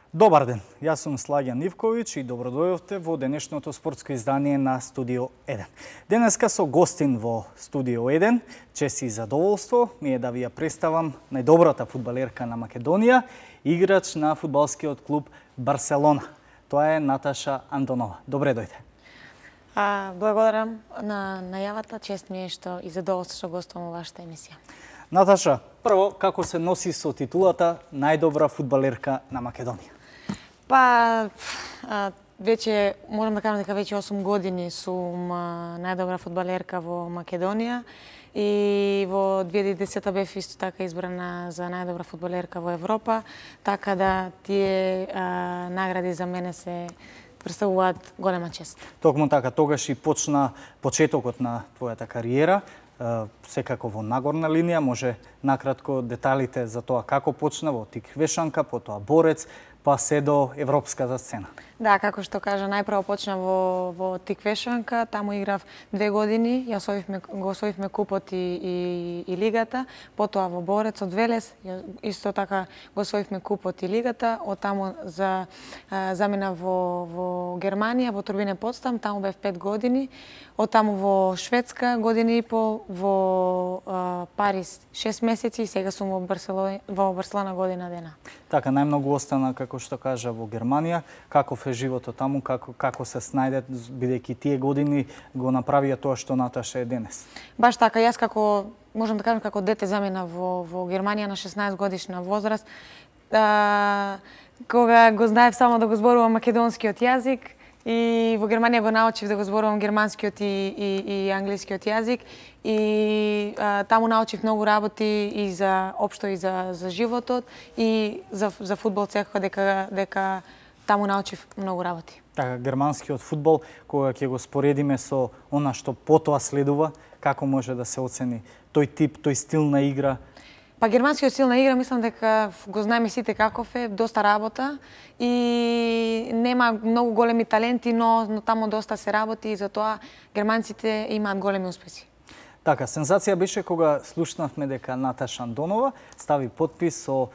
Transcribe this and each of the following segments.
Добар ден, јас сум Слагјан Ивковиќ и добродојдовте во денешното спортско издание на Студио 1. Денеска со гостин во Студио 1, чест и задоволство ми е да ви ја представам најдобрата фудбалерка на Македонија, играч на фудбалскиот клуб Барселона. Тоа е Наташа Андонова. Добре дојде. Благодарам на најавата, чест ми е што и задоволство што гостувам во вашата емисија. Наташа, прво, како се носи со титулата најдобра фудбалерка на Македонија? Веќе, можам да кажам дека веќе 8 години сум најдобра фудбалерка во Македонија и во 2010 бев исто така избрана за најдобра фудбалерка во Европа, така да тие награди за мене се представуваат голема чест. Токму така, тогаш и почна почетокот на твојата кариера, секако во нагорна линија, може накратко деталите за тоа како почна во Тиквешанка, потоа Борец, па се до европската сцена. Да, како што кажа, најпрво почна во Тиквешанка, таму играв 2 години, го освоивме купот и лигата, потоа во Борец од Велес, исто така го освоивме купот и лигата, од таму заминав во Германија, во Турбине Потстам, таму бев 5 години, од таму во Шведска година и пол, во Париз 6 месеци и сега сум во Барселона година дена. Така, најмногу остана, како што кажа, во Германија. Каков е животот таму, како се снајде, бидејќи тие години го направија тоа што Наташа е денес? Баш така, јас можам да кажам, како дете замина во Германија на 16 годишна возраст, кога го знаев само да го зборувам македонскиот јазик, и во Германија го научив да го зборувам германскиот и англискиот јазик и таму научив многу работи и за општо и за животот и за фудбал секако дека таму научив многу работи. Така, германскиот фудбал, кога ќе го споредиме со она што потоа следува, како може да се оцени тој тип, тој стил на игра? Германскиот стил на игра, мислам дека го знаеме сите каков е, доста работа и нема многу големи таленти, но таму доста се работи и затоа германците имаат големи успеси. Така, сензација беше кога слушнавме дека Наташа Андонова стави подпис со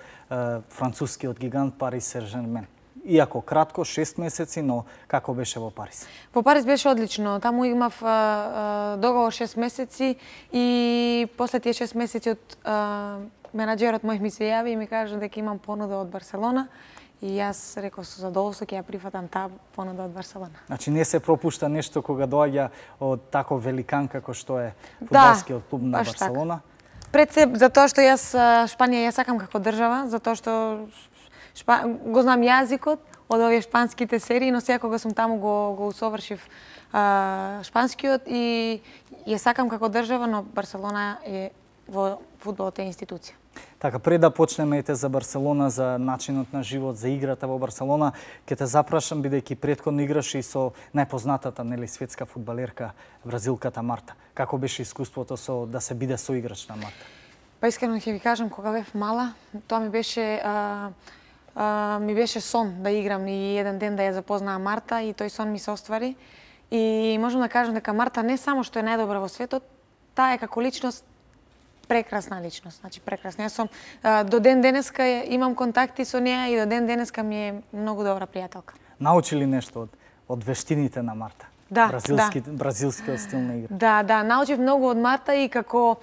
францускиот гигант Парис Сен-Жермен. Иако кратко, 6 месеци, но како беше во Париз? Во Париз беше одлично. Таму имав договор 6 месеци и после тие 6 месеци од менаџерот мој ми се јави и ми кажа дека имам понуда од Барселона и јас реков со задоволство ќе ја прифатам таа понуда од Барселона. Значи не се пропушта нешто кога доаѓа од тако великан како што е фудбалскиот клуб на Барселона? Така. Пред се, затоа што јас Шпанија ја сакам како држава, затоа што го знам јазикот од овие шпанските серии, но секогаш сум таму го усовршив шпанскиот и ја сакам како држава, но Барселона е во фудбалот е институција. Така, пред да почнеме за Барселона, за начинот на живот, за играта во Барселона, ќе те запрашам, бидејќи претходно играш и со најпознатата светска фудбалерка, бразилката Марта. Како беше искуството да се биде соиграч на Марта? Искрено ќе ви кажам, кога бев мала, тоа ми беше сон да играм и еден ден да ја запознаам Марта и тој сон ми се оствари. И можам да кажам дека Марта не само што е најдобра во светот, таа е како личност прекрасна личност, значи прекрасна. Јас сум до ден денеска имам контакти со неа и до ден денеска ми е многу добра пријателка. Научи ли нешто од вештините на Марта? Да, бразилскиот стил на игра. Да, научив многу од Марта и како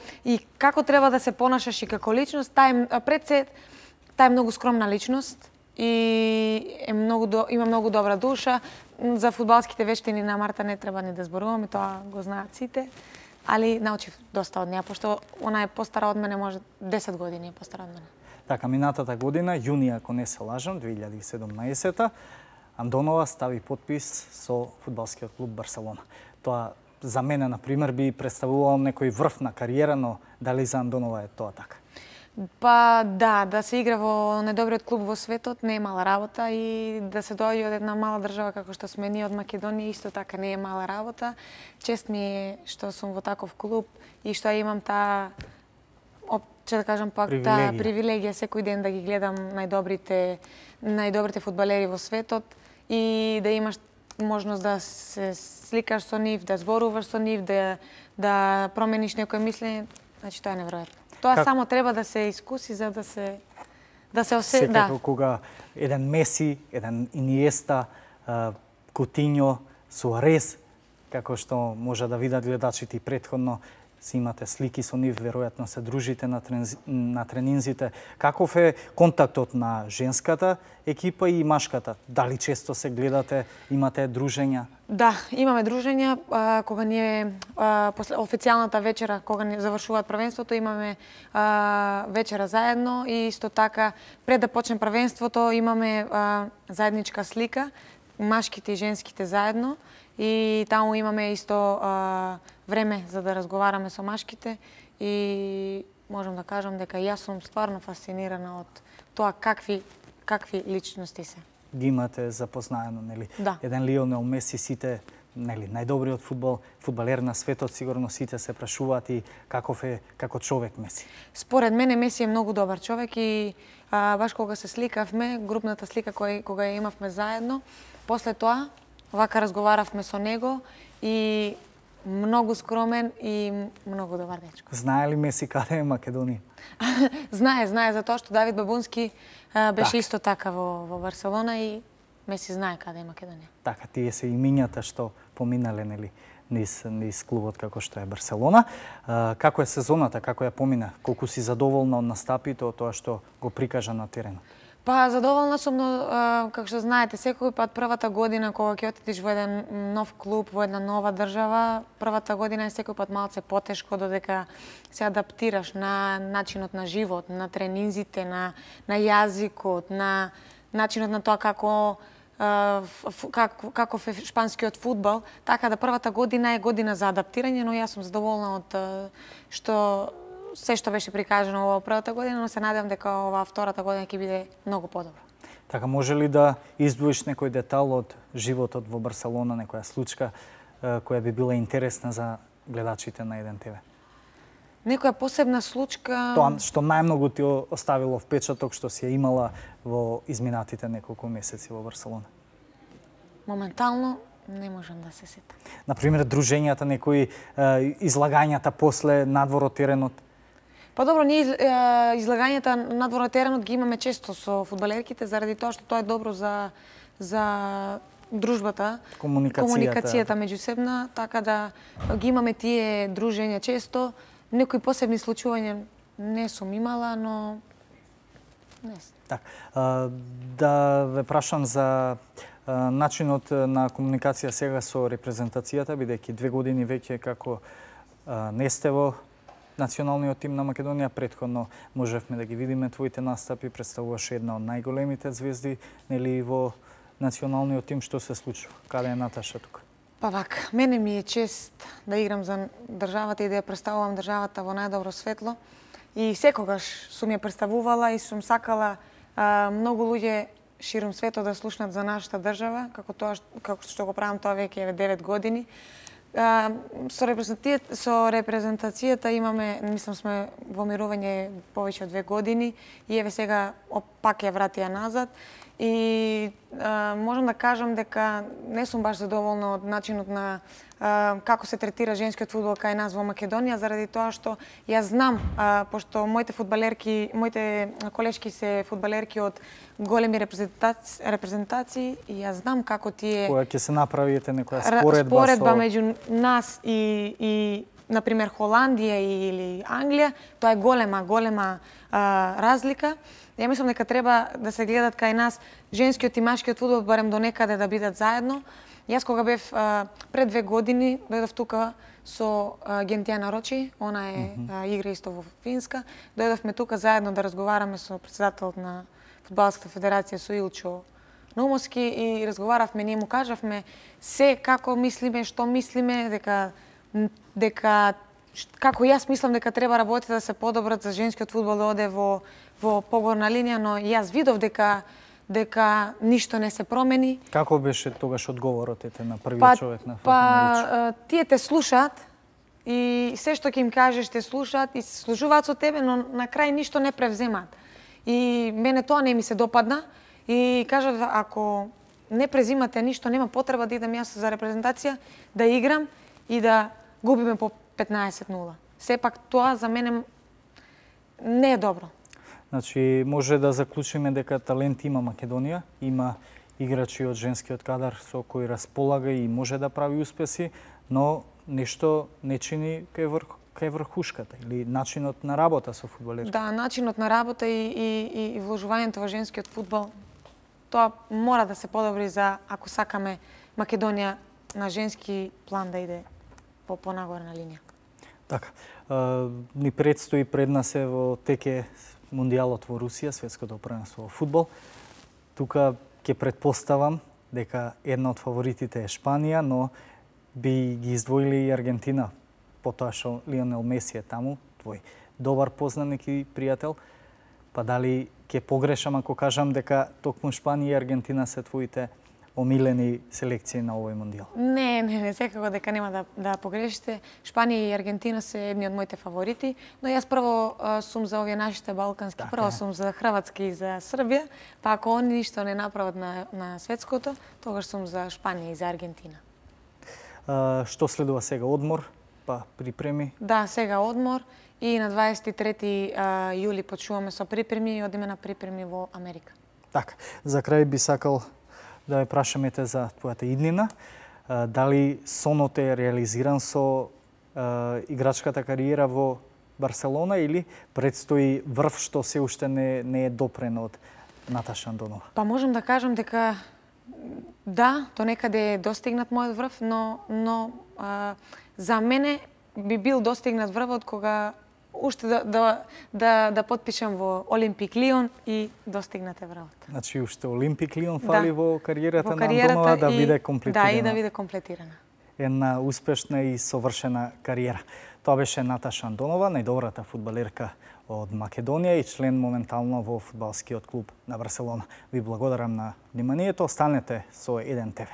треба да се понашаш и како личност. Таа е многу скромна личност и има многу добра душа. За фудбалските вештини на Марта не треба ни да зборуваме, тоа го знаат сите. Али научив доста од неа, пошто она е постара од мене, може 10 години е постара од мене. Така, минатата година, јуни, ако не се лажам, 2017, Андонова стави подпис со фудбалскиот клуб Барселона. Тоа за мене, например, би представувало некој врв на кариера, но дали за Андонова е тоа така? Да се игра во најдобриот клуб во светот не е мала работа и да се доаѓа од една мала држава како што сме ние од Македонија исто така не е мала работа. Чест ми е што сум во таков клуб и што имам таа привилегија секој ден да ги гледам најдобрите фудбалери во светот и да имаш можност да се сликаш со нив, да зборуваш со нив, да промениш некој мислење, значи тоа е неверојатно. Тоа само треба да се искуси за Да се секако кога еден Меси, еден Иниеста, Кутиньо, Суарес, како што може да видат гледачите и претходно, си имате слики со нив, веројатно се дружите на тренинзите. Каков е контактот на женската екипа и машката? Дали често се гледате, имате дружења? Да, имаме дружења. Кога ние после официјалната вечера, кога ни завршуваат првенството, имаме вечера заедно и исто така пред да почне првенството имаме заедничка слика, машките и женските заедно. И таму имаме исто време за да разговараме со машките и можам да кажам дека јас сум стварно фасцинирана од тоа какви личности се. Ги имате запознаено, нели? Да. Еден Лионел Меси, сите, нели, најдобриот фудбалер на светот, сигурно сите се прашуваат и каков е како човек Меси. Според мене Меси е многу добар човек и баш кога се сликавме, групната слика кога ја имавме заедно, после тоа вака разговаравме со него и многу скромен и многу добар дечко. Знае ли Меси каде е Македонија? Знае, затоа што Давид Бабунски беше исто така во Барселона и Меси знае каде е Македонија. Така, тие се имињата што поминале, нели, низ клубот како што е Барселона. Како е сезоната, како ја помина? Колку си задоволна од настапите, од тоа што го прикажа на теренот? Па, задоволна сум, но, како што знаете, секој пат првата година кога ќе отидеш во еден нов клуб, во една нова држава, првата година е секој пат малце потешко додека се адаптираш на начинот на живот, на тренинзите, на јазикот, на начинот на тоа каков е шпанскиот фудбал, така да првата година е година за адаптирање, но јас сум задоволна од што се што беше прикажано во првата година, но се надевам дека оваа втората година ќе биде многу подобро. Така, може ли да издвоиш некој детал од животот во Барселона, некоја случка која би била интересна за гледачите на 1 ТВ? Некоја посебна случка... Тоа што најмногу ти оставило впечаток што си ја имала во изминатите неколку месеци во Барселона? Моментално не можам да се сетам. Например, дружењата, некои излагањата после надвор од теренот? Па добро, ние излагањата надвор од теренот ги имаме често со фудбалерките, заради тоа што тоа е добро за дружбата, комуникацијата меѓусебна, така да ги имаме тие дружења често. Некои посебни случувања не сум имала, но не знам. Так, да ве прашам за начинот на комуникација сега со репрезентацијата, бидејќи 2 години веќе како не сте во националниот тим на Македонија. Претходно можевме да ги видиме твоите настапи, представуваше една од најголемите звезди, нели, во националниот тим. Што се случува? Каде е Наташа тука? Па вака, мене ми е чест да играм за државата и да ја представувам државата во најдобро светло. И секогаш сум ја представувала и сум сакала многу луѓе ширум светот да слушнат за нашата држава, како што го правам тоа веќе 9 години. Со репрезентацијата имаме, мислам, сме во мирување повеќе од 2 години и еве сега пак ја вратија назад. И можам да кажам дека не сум баш задоволна од начинот на како се третира женскиот фудбал кај нас во Македонија, заради тоа што јас знам, пошто моите колешки се фудбалерки од големи репрезентации и јас знам како тие... Која ќе се направите некоја споредба меѓу нас и например Холандија или Англија, тоа е голема разлика. Ја мислам дека треба да се гледат кај нас женскиот и машкиот фудбал барем до некаде да бидат заедно. Јас кога бев пред 2 години дојдов тука со Гентјана Рочи, она е игра исто во Финска. Дојдовме тука заедно да разговараме со председателот на Фудбалската федерација со Илчо Наумовски и разговаравме, ние му кажавме се како мислиме, што мислиме, дека како јас мислам дека треба работите да се подобрат за женскиот фудбал да оде во погорна линија, но јас видов дека ништо не се промени. Како беше тогаш одговорот на првиот човек на Фатма? Тие те слушаат и се што ќе им кажеш те слушаат и се служуваат со тебе, но на крај ништо не превземаат. И мене тоа не ми се допадна и кажав ако не презимате ништо, нема потреба да идам јас за репрезентација, да играм и да губиме по 15-0. Сепак тоа за мене не е добро. Значи, може да заклучиме дека талент има Македонија, има играчи од женскиот кадар со кој располага и може да прави успеси, но нешто не чини кај врхушката или начинот на работа со фудбалерите. Да, начинот на работа и вложувањето во женскиот фудбал, тоа мора да се подобри за ако сакаме Македонија на женски план да иде по понагорна линија. Така, ни предстои пред нас е во теке Мундијалот во Русија, светското првенство во фудбал. Тука ќе предпоставам дека една од фаворитите е Шпанија, но би ги издвоили и Аргентина, потоа што Лионел Меси е таму, твој добар познаник и пријател. Па дали ќе погрешам ако кажам дека токму Шпанија и Аргентина се твоите омилени селекции на овој Мундијал? Не, секако дека нема да погрешите. Шпанија и Аргентина се едни од моите фаворити, но јас прво сум за овие нашите балкански, прво сум за Хрватска и за Србија, па ако они ништо не направат на светското, тогаш сум за Шпанија и за Аргентина. Што следува сега? Одмор, па припреми? Да, сега одмор и на 23 јули почнуваме со припреми и одиме на припреми во Америка. Така, за крај би сакал да ја прашаме те за твојата иднина. Дали сонот е реализиран со играчката кариера во Барселона или предстои врв што се уште не е допрен од Наташа Андонова? Па можам да кажам дека да, до некаде е достигнат мојот врв, но за мене би бил достигнат врвот кога уште да потпишам во Олимпик Лион и достигнате врвот. Значи уште Олимпик Лион фали во кариерата на Андонова да биде комплетирана. Да, и да биде комплетирана. Една успешна и совршена кариера. Тоа беше Наташа Андонова, најдобрата фудбалерка од Македонија и член моментално во фудбалскиот клуб на Барселона. Ви благодарам на вниманието. Останете со 1 ТВ.